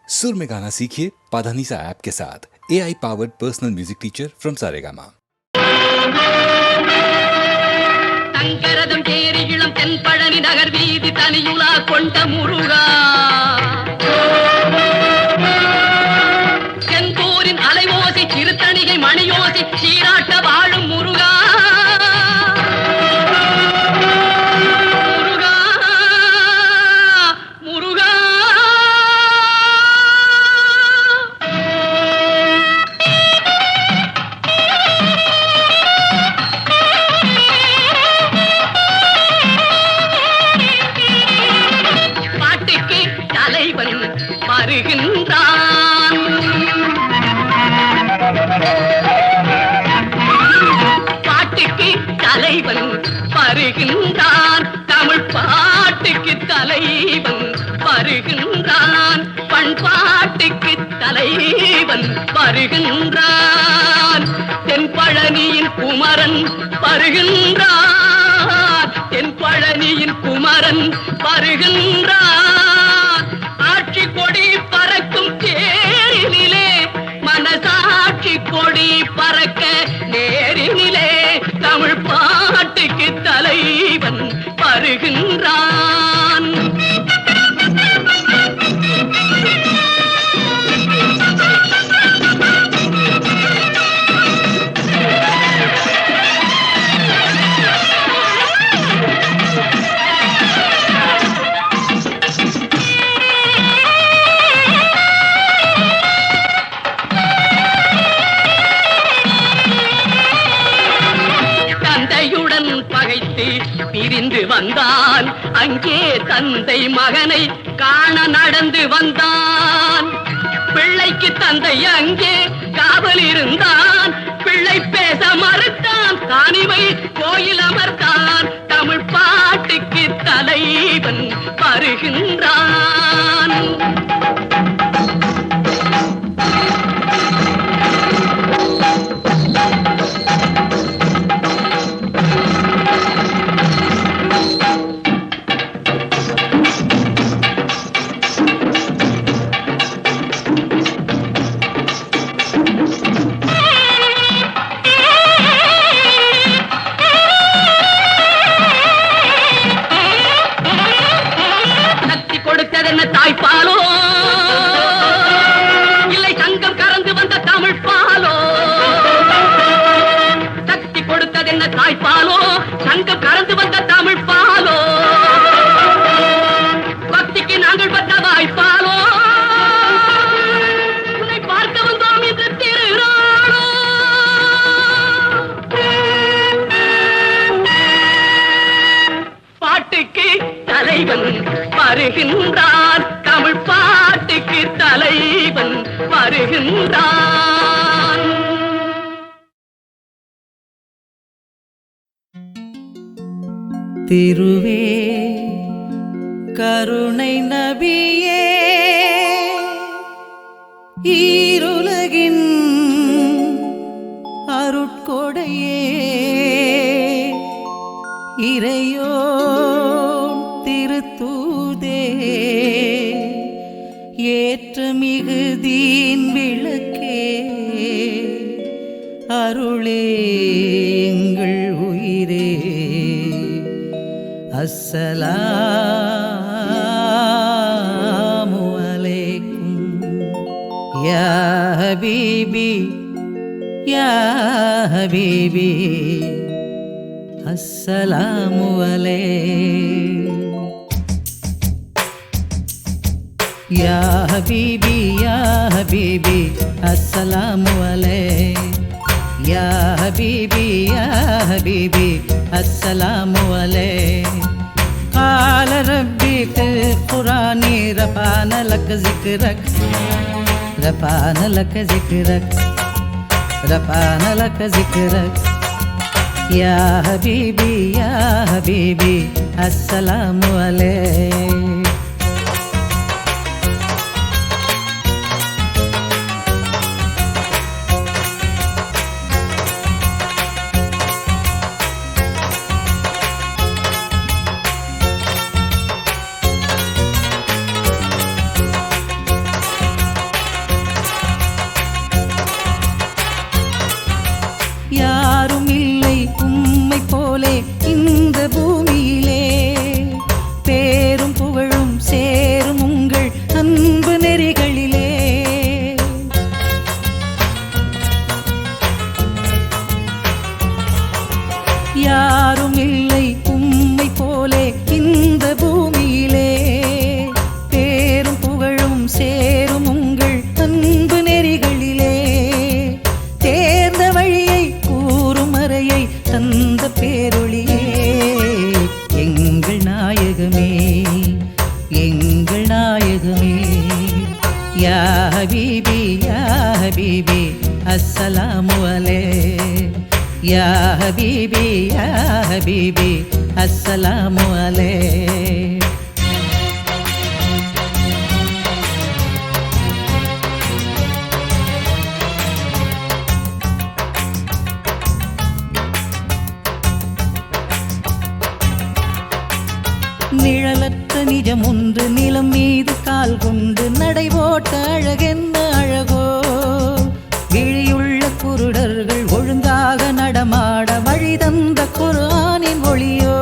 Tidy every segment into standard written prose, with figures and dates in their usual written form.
सुर में गाना सीखिए पाधानीसा ऐप के साथ। AI powered personal music teacher from Saregama. தங்கரதம் தேரி இளம் தென்பழனி நகர் வீதி தனியுலா கொண்ட முருகா, செந்தூரின் அலைவோசி சிறுத்தணிகை மணியோசி சீராட்ட வாழும் முருகா. முருகா முருகா பாட்டுக்கு தலைவன் வருகின்றான், பாட்டுக்கு தலைவன் வருகின்றான், தமிழ் பாட்டுக்கு தலைவன் வருகின்றான், பண்பாட்டுக்கு தலைவன் வருகின்றான், தென்பழனியின் குமரன் வருகின்றான், தென்பழனியின் குமரன் வருகின்றான். ஆட்சி கொடி பறக்கும் தேரினிலே மனசாட்சி கொடி பறக்க நேரினிலே தமிழ் பாட்டுக்கு தலைவன் வருகின்றான். தந்தையுடன் பகைத்து பிரிந்து வந்தான், அங்கே தந்தை மகனை காண நடந்து வந்தான். பிள்ளைக்கு தந்தை அங்கே காவல் இருந்தான், பிள்ளை பேச மறுத்தான், தானிவை கோயில் அமர்ந்தான், தமிழ் பாட்டுக்கு தலைவன் வருகின்றான். கொடுத்ததென்ன தாய்ப்பாலோ, இல்லை சங்கம் கறந்து வந்த தமிழ் பாலோ. சக்தி கொடுத்ததென்ன தாய்ப்பாலோ, சங்கம் கறந்து வந்த தமிழ் பாலோ. பக்திக்கு நாங்கள் பட்ட வாய்ப்பாலோ, உன்னை பார்க்க வந்தோம் என்று திருநாளோ. பாட்டுக்கு தலைவன் வருகின்றான், தமிழ் பாட்டுக்கு தலைவன் வருகின்றான். திருவே கருணை நபியே, ஈருலகின் அருட்கொடையே, இறையோ திருத்தூதே, ஏற்ற மிகுதீன் விளக்கே, அருளே எங்கள் உயிரே, அஸ்ஸலாமு அலைக்கும் யா ஹபீபி யா ஹபீபி, அஸ்ஸலாமு அலைக்கும் யா ஹபீபி யா ஹபீபி, அஸ்ஸலாமு அலைக்கும் யா ஹபீபி யா ஹபீபி, அஸ்ஸலாமு அலைக்கும். قال ربي في القرآن رفعنا لك ذكرك، رفعنا لك ذكرك، رفعنا لك ذكرك يا حبيبي يا حبيبي، السلام عليك. சேரும் உங்கள் அன்பு நெறிகளிலே தேர்ந்த வழியை கூறும் அறையை தந்த பேரொளியே எங்கள் நாயகமே எங்கள் நாயகமே யா ஹபீபி யா ஹபீபி அஸ்ஸலாமு அலைக் யா ஹபீபி யா ஹபீபி அஸ்ஸலாமு அலைக் நிழலற்ற நிஜம் ஒன்று நிலம் மீது கால் கொண்டு நடைபோட்ட அழகென்ன அழகோ விழியுள்ள குருடர்கள் ஒழுங்காக நடமாட வழி தந்த குர்ஆனின் ஒளியோ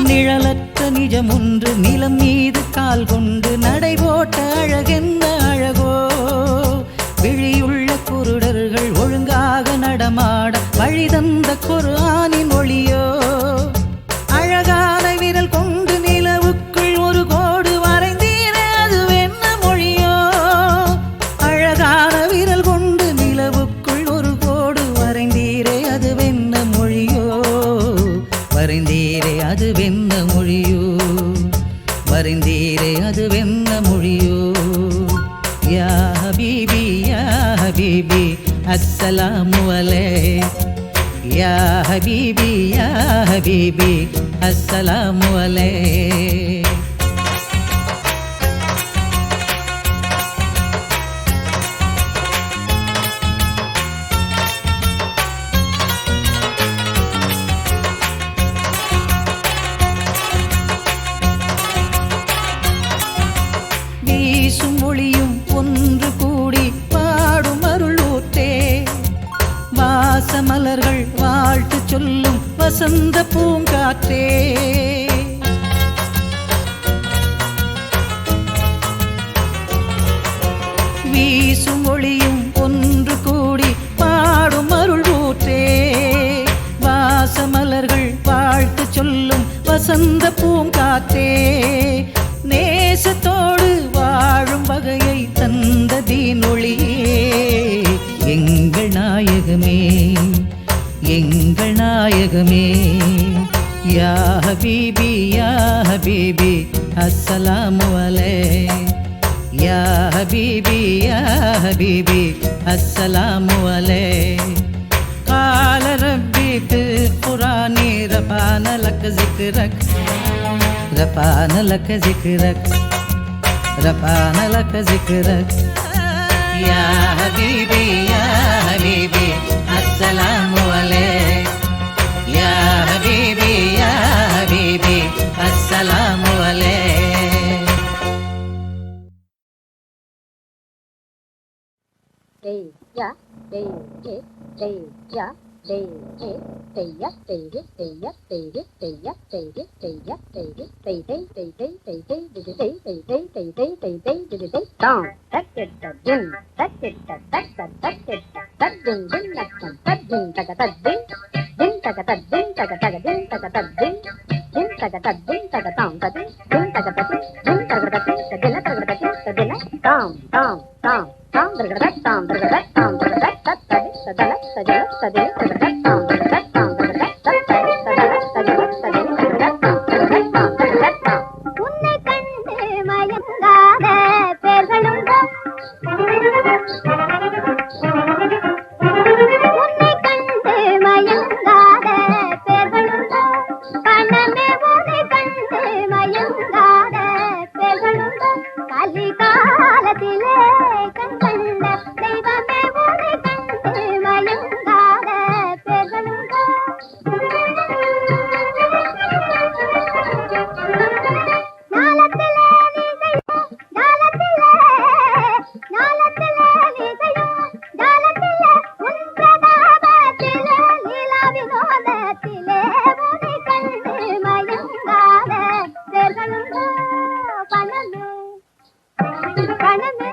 நிழலற்ற நிஜம் ஒன்று நிலம் மீது கால் கொண்டு நடைபோட்ட அழகென்ன அழகோ விழியுள்ள குருடர்கள் ஒழுங்காக நடமாட வழி தந்த குர்ஆனின் ஒளியோ அழகான விரல் கொண்டு நிலவுக்குள் ஒரு கோடு வரைந்தீரே அது என்ன மொழியோ அழகான விரல் கொண்டு நிலவுக்குள் ஒரு கோடு வரைந்தீரே அது வெண்ண மொழியோ வரைந்தீரே அது வெண்ண மொழியோ வரைந்தீரே அது வெண்ண மொழியோ யா ஹபீபி யா ஹபீபி அஸ்ஸலாமு அலைக் யா ஹபீபி யா ஹபீபி அஸ்ஸலாமு அலைக் வீசும் ஒளியும் ஒன்று கூடி பாடும் அருள் ஊற்றே வாசமலர்கள் வாழ்த்து சொல்லும் வசந்த பூங்காற்றே வீசும் ஒளியும் ஒன்று கூடி பாடும் அருள் ஊற்றே வாசமலர்கள் வாழ்த்து சொல்லும் வசந்த பூங்காற்றே நேசத்தோடு வாழும் வகையை தந்த தீனொளியே எங்கள் நாயகமே எங்கள் நாயகமே யா ஹபீபி யா ஹபீபி அஸ்ஸலாமு அலைக் யா ஹபீபி யா ஹபீபி அஸ்ஸலாமு அலைக் قال ربي في القرآن رفعنا لك ذكرك رفعنا لك ذكرك رفعنا لك ذكرك يا حبيبي يا حبيبي السلام عليك يا حبيبي يا حبيبي السلام عليك Day ya day ye day ya day ye day ya day ye day ya day ye day ya day ye day ya day ye day day day day day day day day day day day day day day day day down that it that din that it that it that din din that din taka that din din taka that din taka taka din taka that din din taka that din taka down that din taka that din taka that din taka that down down down down that down that down that sadala sadala sadala down that down that sadala sadala sadala உன்னை கண்டு மயங்காத பேர்களுண்டோ உன்னை கண்டு மயங்காத பேர்களுண்டோ கண்ணமே உன்னை கண்டு மயங்காத பேர்களுண்டோ கலிகாலத்திலே கண் கண்ட தெய்வமே உன்னை கண்டு மயங்காத பேர்களுண்டோ பணமே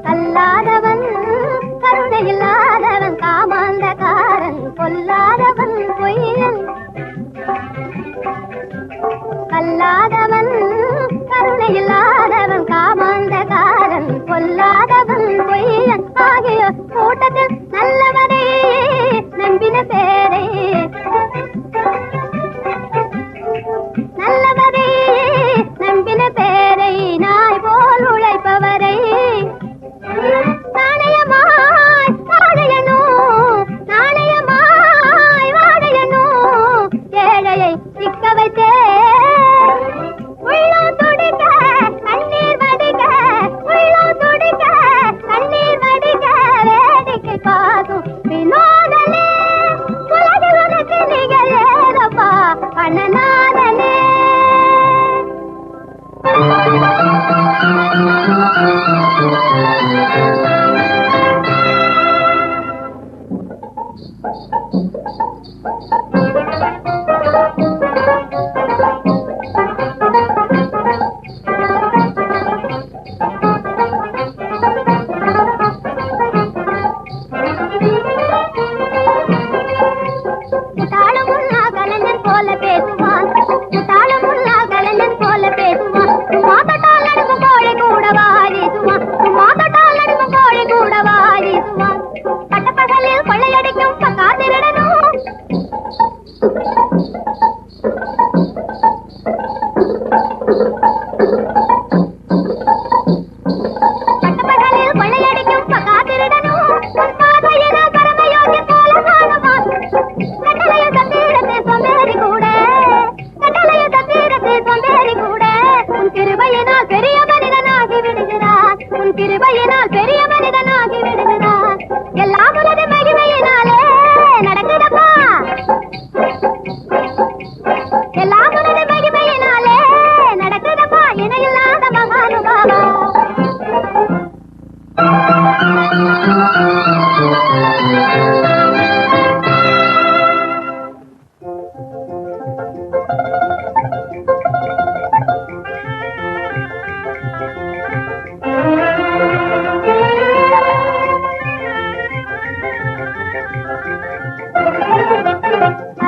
கல்லாதவன் கருணை இல்லாதவன் காமாந்தகாரன் கொல்லாதவன் பொய்யன் கல்லாதவன் கருணை இல்லாதவன் காமாந்தகாரன் கொல்லாதவன் பொய்யன் ஆகிய கூட்டத்தில் நல்லவனை நம்பின பேரை நல்லவரை நம்பின பேரை நாய் போல் உழைப்பவரை நாணயமாய் வாழையனோ நாணயமாய் வாழையனோ ஏழையை சிக்க வைத்தே உள்ளம் துடிக்க கண்ணீர் வடிக்க உள்ளம் துடிக்க கண்ணீர் வடிக்க வேடிக்கை பார்க்கும் வினோதனே உலகில் உனக்கு நிகழேதப்பா கண்ணனாதனே முட்டாளமுல்லா கலைஞன் போல பேசுவான் முட்டாளமுல்லா கலைஞன் போல பேசுவான் சும்மா தொட்டால் நடுங்கும் கோழை கூட வாரிசுவான் சும்மா தொட்டால் நடுங்கும் கோழை கூட வாரிசுவான் பட்டப்பகலில் கொள்ளையடிக்கும் பக்கா திருடனும் பட்டப்பகலில் கொள்ளையடிக்கும் பக்கா திருடனும் உன் பார்வையினால் பரமயோகி போல காணுவான் கட்டளையில் தத்தீரத்தில் சொந்தேறி கூட கட்டளையில் தத்தீரத்தில் சொந்தேறி கூட உன் கிருபையினால் பெரிய மனிதனாகி விடுகிறான் உன் கிருபையினால் பெரிய மனிதனாகி விடுகிறான் எல்லாம் உனது மகிமையினாலே நடக்குதப்பா எல்லாம் உனது மகிமையினாலே நடக்குதப்பா இணையில்லாத மகானுபாவா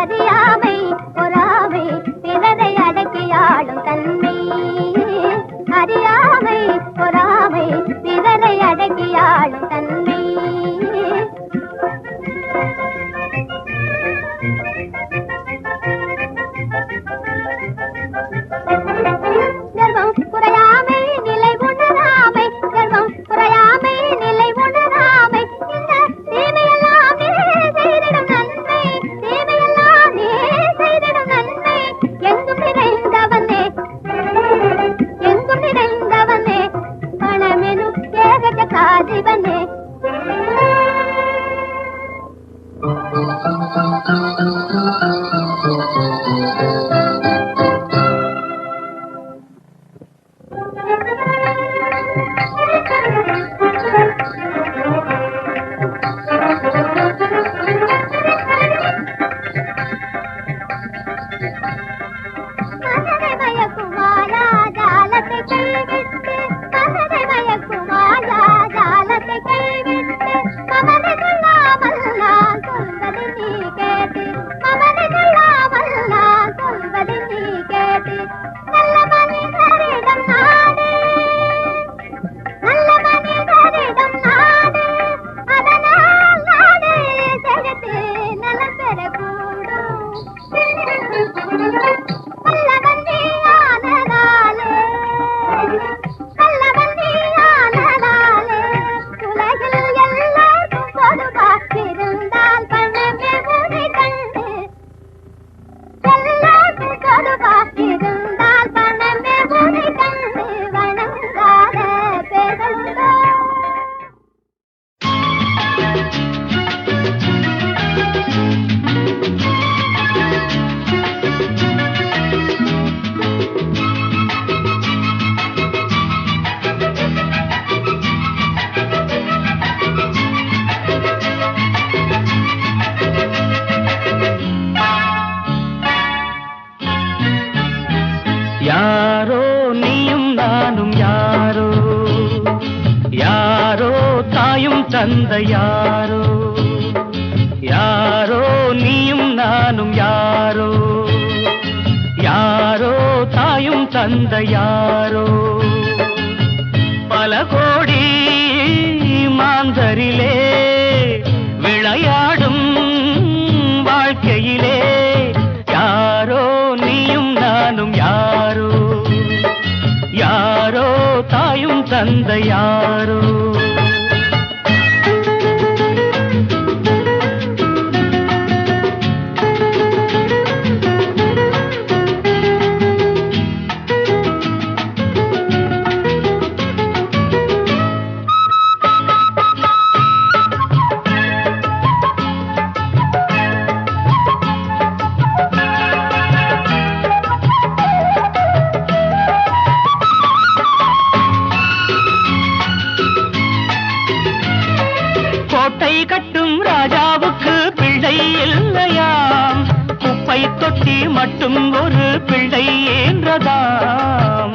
அறியாமை பொறாமை பிறரை அடக்கியாளும் தன்மை அறியாமை பொறாமை பிறரை அடக்கியாளும் தன்மை தந்த யாரோ யாரோ நீயும் நானும் யாரோ யாரோ தாயும் தந்த யாரோ பல கோடி மாந்தரிலே விளையாடும் வாழ்க்கையிலே யாரோ நீயும் நானும் யாரோ யாரோ தாயும் தந்த யாரோ கட்டும் ராஜாவுக்கு பிள்ளை இல்லையாம் குப்பை தொட்டி மட்டும் ஒரு பிள்ளை என்றதாம்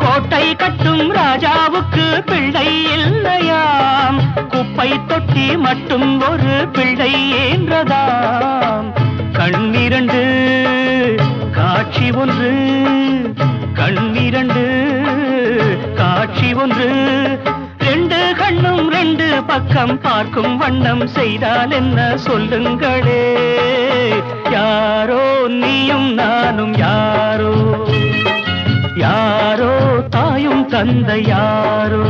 கோட்டை கட்டும் ராஜாவுக்கு பிள்ளை இல்லையாம் குப்பை தொட்டி மட்டும் ஒரு பிள்ளை என்றதாம் கண்ணிரண்டு காட்சி ஒன்று கண்ணிரண்டு காட்சி ஒன்று ரெண்டு கண்ணும் ரெண்டு பக்கம் பார்க்கும் வண்ணம் செய்தால் என்ன சொல்லுங்களே யாரோ நீயும் நானும் யாரோ யாரோ தாயும் தந்த யாரோ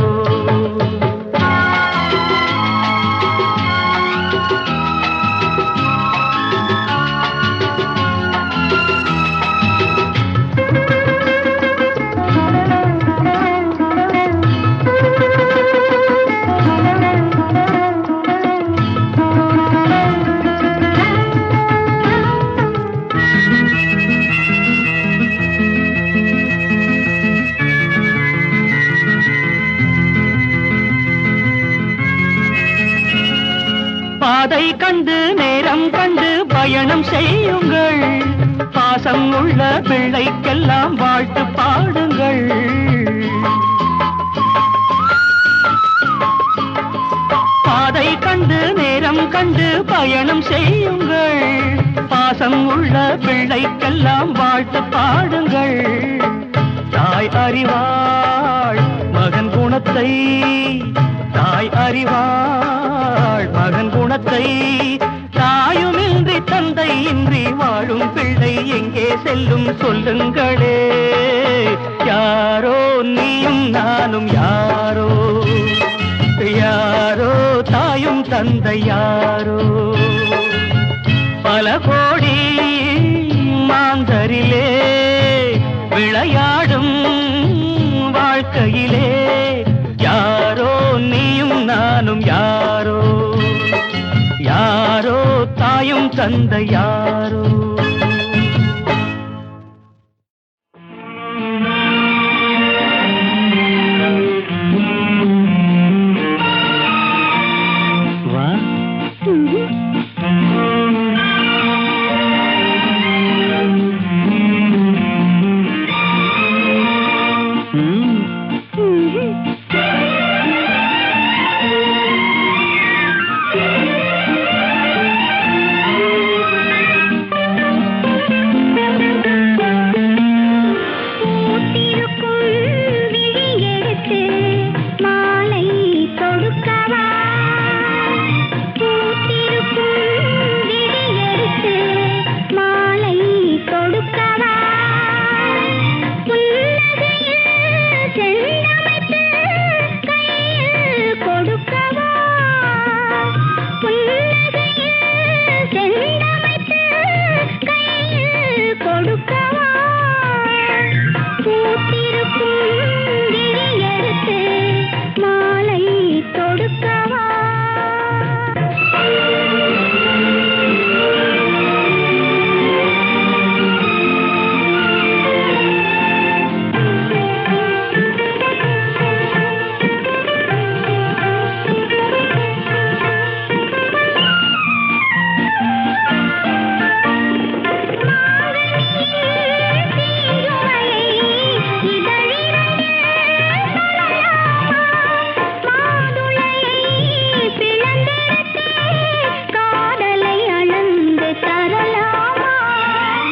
பாதை கண்டு நேரம் கண்டு பயணம் செய்யுங்கள் பாசம் உள்ள பிள்ளைக்கெல்லாம் வாழ்த்து பாடுங்கள் பாதை கண்டு நேரம் கண்டு பயணம் செய்யுங்கள் பாசம் உள்ள பிள்ளைக்கெல்லாம் வாழ்த்து பாடுங்கள் தாய் அறிவாள் மகன் குணத்தை தாய் அறிவாள் மகன் குணத்தை தாயுமின்றி தந்தை இன்றி வாழும் பிள்ளை எங்கே செல்லும் சொல்லுங்களே யாரோ நீயும் நானும் யாரோ யாரோ தாயும் தந்தை யாரோ பல கோடி மாந்தரிலே விளையாடும் வாழ்க்கையிலே யாரோ நீயும் நானும் யாரோ யாரோ தாயும் தந்த யாரோ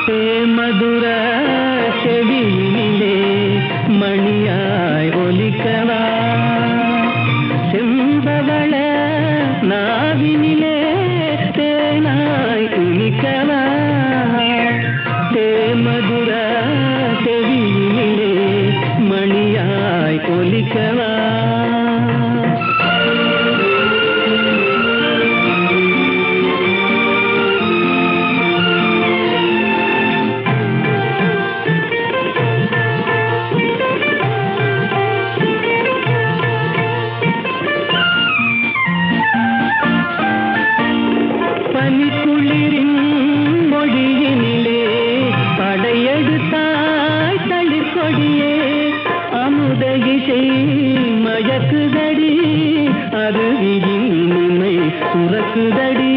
மதுர செவியிலே மணியாய் ஒலிக்கவா செம்பவள நாவினிலே தேனாய் இனிக்கவா மதுர செவியிலே மணியாய் ஒலிக்கவா மயக்குதடி அருவியின் உண்மை சுரக்குதடி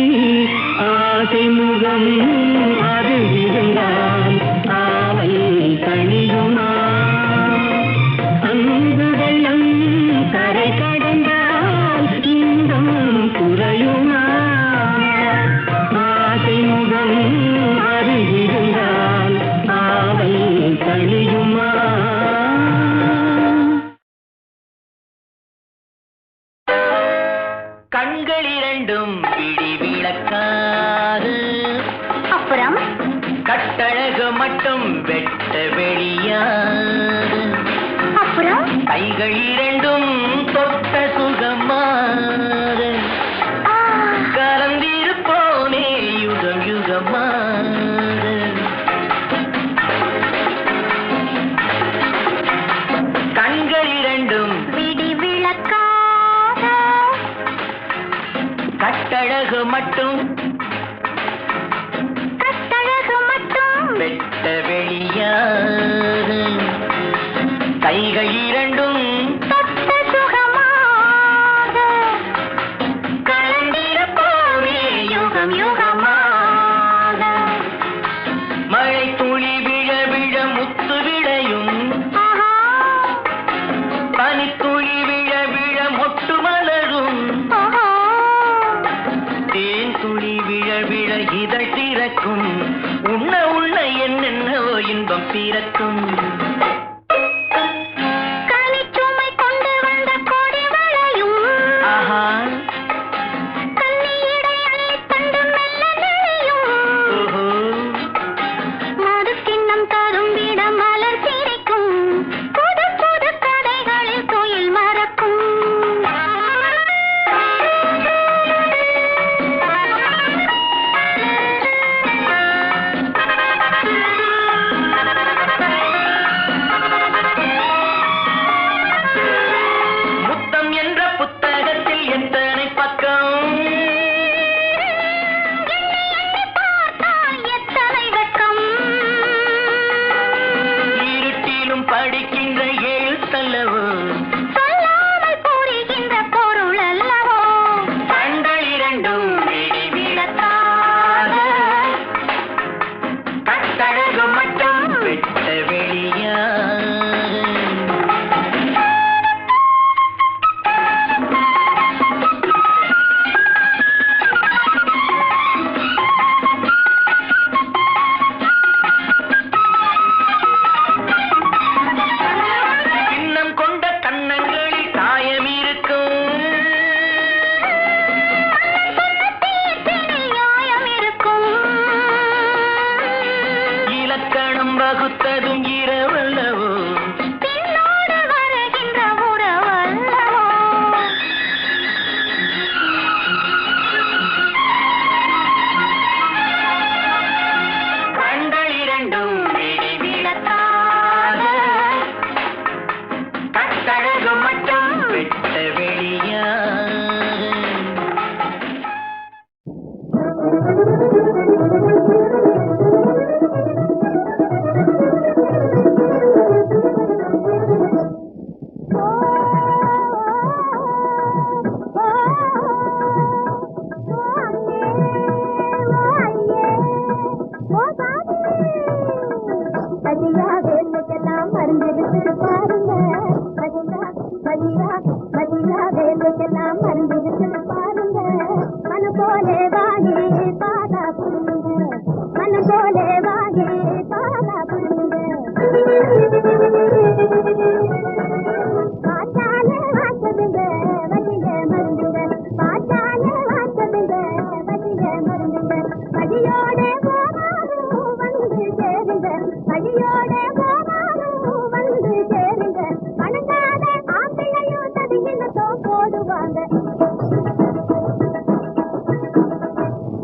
ஆசை முகம் அது இருந்தால் ஆவை தனியுமா அன்பு வெள்ளம் கரை கடந்தால் இன்பம் குறையுமா ஆசை முகம் அது இருந்தால் ஆவை தனியுமா கண்கள் இரண்டும் பிடி விளக்காது அப்புறம் கட்டழகு மட்டும் வெட்ட வெளியாது அப்புறம் கைகள் இரண்டும் தொட்ட சுகமாது கலந்திருப்போனே யுகம் யுகமாது கண்கள் இரண்டும் பிடி விளக்கா கட்டழகு மட்டும் வெட்ட வெளியாது கைகள் இரண்டும் தொட்ட சுகமாக கலந்திருப்போமே யுகம் யுகமாக மழை துளி விழ விழ முத்து விளையும் பனித்துளி விழ விழ மொட்டு மலரும் தேன் துளி விழ விழ இதழ் திறக்கும் உண்ண உண்ண என்னென்னவோ இன்பம் பிறக்கும் கனிச்சுமை கொண்டு வந்த கொடி வளையும் ஆஹா கண்ணீரை அள்ளித் தந்து மெல்ல நெளியும் ஓஹோ மது கிண்ணம் தரும்பிட மலர் சிரிக்கும் புது புது கதைகளில் துயில் மறக்கும் முத்தம் என்ற புத்தகத்தில் எத்தனை பக்கம் பார்த்தால் எத்தனை வெட்கம் இருட்டிலும் படிக்கின்ற எழுத்தல்லவோ சொல்லாமல் புரிகின்ற பொருள் அல்லவோ கண்கள் இரண்டும் விழி விளக்காக கட்டழகு மட்டும் வெட்ட வெளியாது சின்னம் கொண்ட கன்னங்களில் காயம் இருக்கும் தீர்ப்பினில் நியாயம் இருக்கும் இலக்கணம் வகுத்ததும் இரவல்லவோ பின்னோடு வருகின்ற உறவல்லவோ கண்கள் இரண்டும் விழி விளக்காக கட்டழகு மட்டும் வெட்ட வெளியாது மருந்திருக்கு பாருங்க வேலைக்கெல்லாம் மருந்திருக்கு பாருங்க மன போலே வாங்கி பாதா புரியுங்க மன போலே வாங்கி வழியோட போனாலும் வந்து சேருங்க வணங்காத ஆம்பிளையும் தவியினத்தோ போடுவாங்க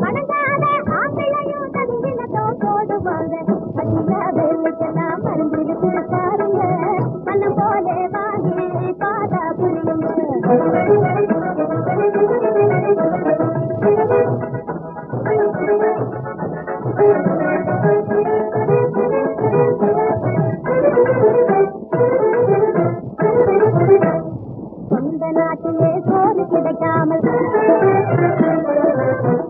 வணங்காத ஆம்பிளையும் தவியினத்தோ போடுவாங்க பட்டியா வேலைக்கெல்லாம் மறந்துட்டு பாருங்க மனம் போல வாங்கி பாதா புரியுங்க சொந்த நாட்டிலே சோறு கிடைக்காமல்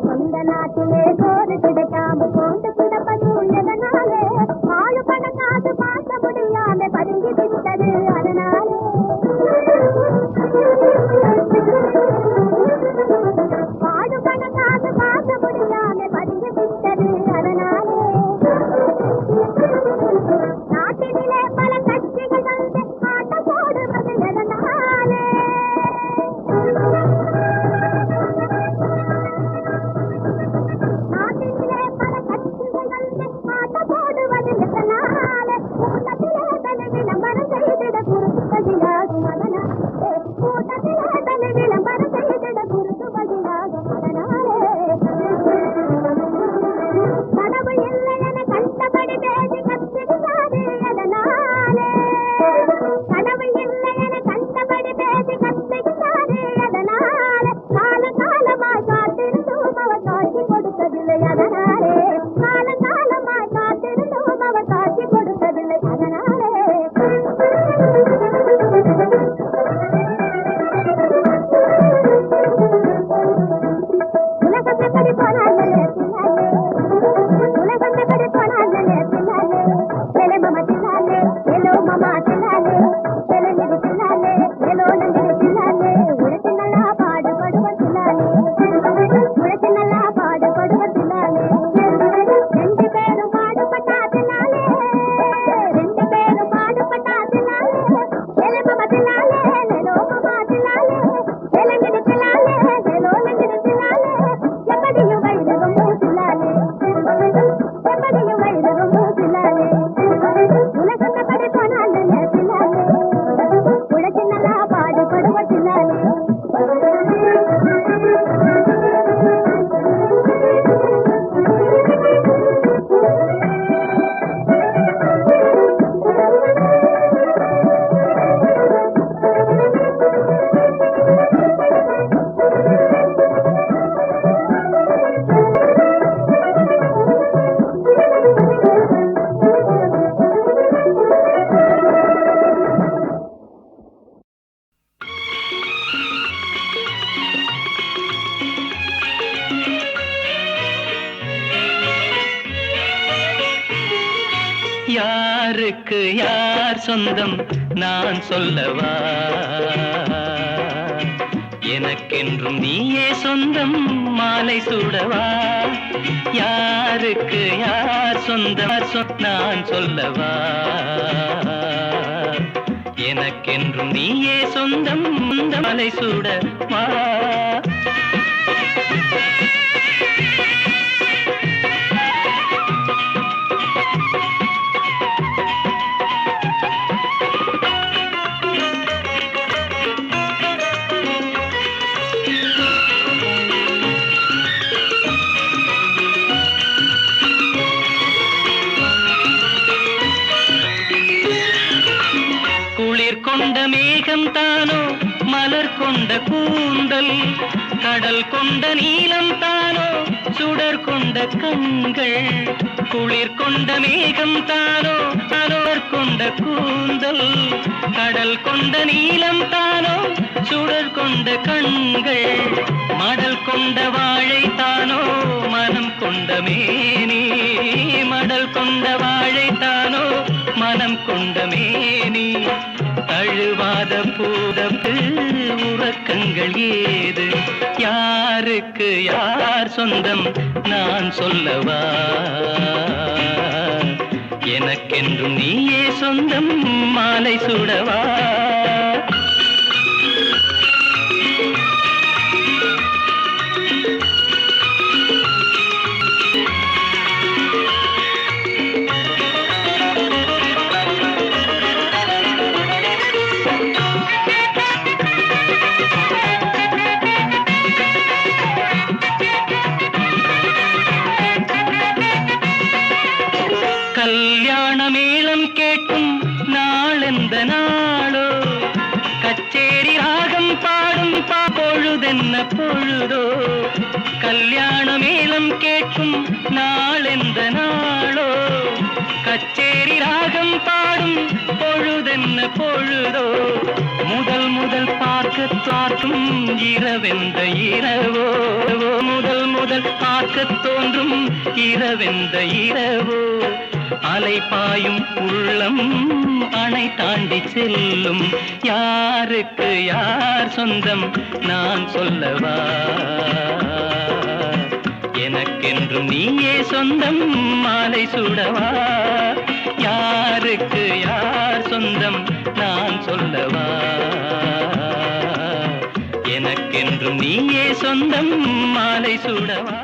சொந்த நாட்டிலே சோறு கிடைக்காமல் கொண்டு கிடப்பதும் எதனாலே ஆளு பணம் காசு பார்க்க முடியாம பதுங்கி விட்டது அதனாலே ஆளு பணம் காசு பார்க்க முடியாம பதுங்கி விட்டது அதனாலே நாட்டிலே பல கட்சிகள் வந்து ஆட்டம் போடுவது எதனாலே நாட்டிலே பல கட்சிகள் வந்து ஆட்டம் போடுவது எதனாலே கூட்டத்திலே தனி விளம்பரம் செய்திட குறுக்குவதிலாகும் அதனாலே கூட்டத்திலே தனி விளம்பரம் செய்திட குறுக்குவதிலாகும் அதனாலே கடவுள் இல்லை என கண்டபடி பேசி கத்திடுவாரு அதனாலே கடவுள் இல்லை என கண்டபடி பேசி கத்திடுவாரு அதனாலே காலகாலமாய் காத்திருந்தும் அவர் காட்சி கொடுத்ததில்லை அதனாலே காலகாலமாய் காத்திருந்தும் அவர் காட்சி கொடுத்ததில்லை அதனாலே உலகம் எப்படி போனாலே உலகம் எப்படி போனாலே பின்னாலே எலே மாமா தின்னாலே எலோ மாமா தின்னாலே எலே நிதி தின்னாலே எலோ நந்தினி தின்னாலே உழைச்சு நல்லா பாடுபடுவ தின்னாலே உழைச்சு நல்லா பாடுபடுவ தின்னாலே ரெண்டு பேரும் பாடுபட்டா தின்னாலே ரெண்டு பேரும் பாடுபட்டா தின்னாலே எலே மாமா தின்னாலே எலோ மாமா தின்னாலே எலே நிதி தின்னாலே எலோ நந்தினி தின்னாலே எப்படியும் வைரகம் மூசினாலே எப்படியும் வைரகம் மூசினாலே உலகம் எப்படி போனாலே தின்னாலே உழைச்சு நல்லா பாடுபடுவ தின்னாலே யாருக்கு யார் சொந்தம் நான் சொல்லவா எனக்கென்றும் நீயே சொந்தம் மாலை சூடவா யாருக்கு யார் சொந்தம் நான் சொல்லவா எனக்கென்றும் நீயே சொந்தம் மாலை சூடவா குளிர் கொண்ட மேகம் தானோ மலர் கொண்ட கூந்தல் கடல் கொண்ட நீலம் தானோ சுடர் கொண்ட கண்கள் குளிர் கொண்ட மேகம் தானோ மலர் கொண்ட கூந்தல் கடல் கொண்ட நீலம் தானோ சுடர் கொண்ட கண்கள் மடல் கொண்ட வாழை தானோ மனம் கொண்ட மேனி மடல் கொண்ட வாழை தானோ மனம் கொண்ட மேனி தழுவாத பூதப்பு உறக்கங்கள் ஏது யாருக்கு யார் சொந்தம் நான் சொல்லவா எனக்கென்றும் நீயே சொந்தம் மாலை சுடவா கல்யாண மேளம் கேட்கும் நாளெந்த நாளோ கச்சேரி ராகம் பாடும் பொழுதென்ன பொழுதோ கல்யாண மேளம் கேட்கும் நாளெந்த நாளோ கச்சேரி ராகம் பாடும் பொழுதென்ன பொழுதோ முதல் முதல் பார்க்கும் இரவெந்த இரவோ முதல் பார்க்க தோன்றும் இரவெந்த இரவோ அலைபாயும் உள்ளம் அணை தாண்டி செல்லும் யாருக்கு யார் சொந்தம் நான் சொல்லவா எனக்கென்றும் நீயே சொந்தம் மாலை சுடவா யாருக்கு யார் சொந்தம் நான் சொல்லவா எனக்கென்றும் நீயே சொந்தம் மாலை சுடவா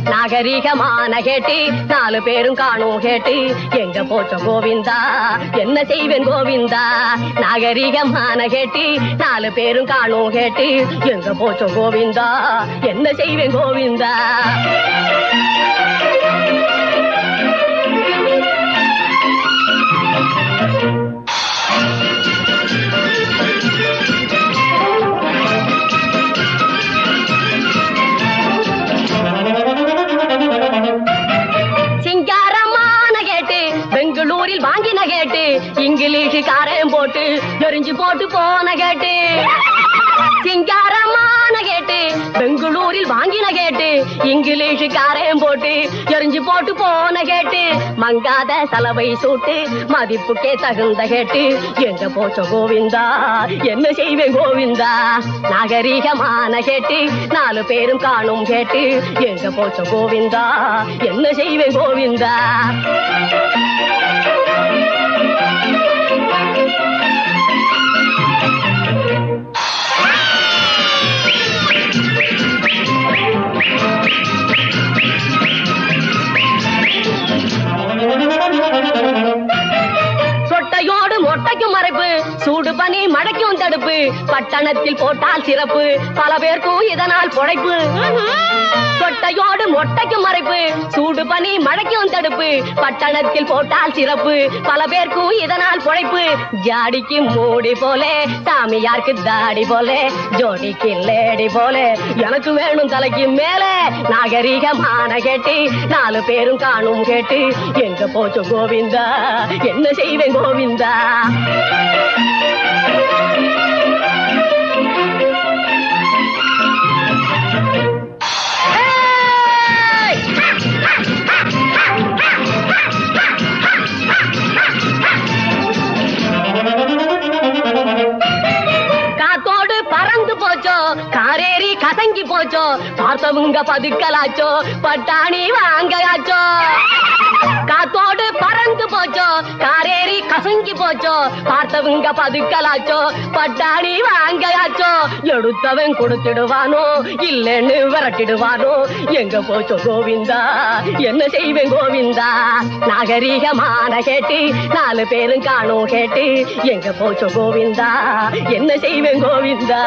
நாகரிகமான கேட்டு நாலு பேரும் காணும் கேட்டு எங்க போச்ச கோவிந்தா என்ன செய்வேன் கோவிந்தா நாகரிகமான கேட்டு நாலு பேரும் காணும் கேட்டு எங்க போச்ச கோவிந்தா என்ன செய்வேன் கோவிந்தா பெங்களூரில் வாங்கின கேட்டு இங்கிலீஷ் காரம் போட்டு எரிஞ்சு போட்டு போன கேட்டு சிங்காரமான கேட்டு பெங்களூரில் வாங்கின கேட்டு இங்கிலீஷ் காரம் போட்டு எரிஞ்சு போட்டு போன கேட்டு மங்காத சலவை சூட்டு மதிப்புக்கே தகுந்த கேட்டு எங்க போச்ச கோவிந்தா என்ன செய்வேன் கோவிந்தா நாகரிகமான கேட்டு நாலு பேரும் காணும் கேட்டு எங்க போச்ச கோவிந்தா என்ன செய்வேன் கோவிந்தா சொட்டையோடு மொட்டைக்கும் மறை படைப்பு சூடு பனி மழைக்கும் தடுப்பு பட்டணத்தில் போட்டால் சிறப்பு பல பேருக்கும் இதனால் பொழைப்பு சொட்டையோடு மொட்டைக்கும் மறைப்பு சூடு பனி மழைக்கும் தடுப்பு பட்டணத்தில் போட்டால் சிறப்பு பல பேருக்கும் இதனால் பொழைப்பு ஜாடிக்கு மூடி போலே சாமியாருக்கு தாடி போலே ஜோடிக்கு லேடி போலே எனக்கு வேணும் தலைக்கு மேலே நாகரிகமான கேட்டு 4 பேரும் காணும் கேட்டு எங்க போச்சு கோவிந்தா என்ன செய்வேன் கோவிந்தா காத்தோடு பறந்து போச்சோ காரேறி கசங்கி போச்சோ பார்த்தவங்க பதுக்கலாச்சோ பட்டாணி வாங்காச்சோ காத்தோடு பறந்து போச்சோ காரேறி கசங்கி போச்சோ பார்த்தவங்க பதுக்கலாச்சோ பட்டாணி வாங்காச்சோ எடுத்தவன் கொடுத்துடுவானோ இல்லன்னு விரட்டிடுவானோ எங்க போச்சோ கோவிந்தா என்ன செய்வேன் கோவிந்தா நாகரிகமான கேட்டு 4 பேரும் காணும் கேட்டு எங்க போச்சோ கோவிந்தா என்ன செய்வேன் கோவிந்தா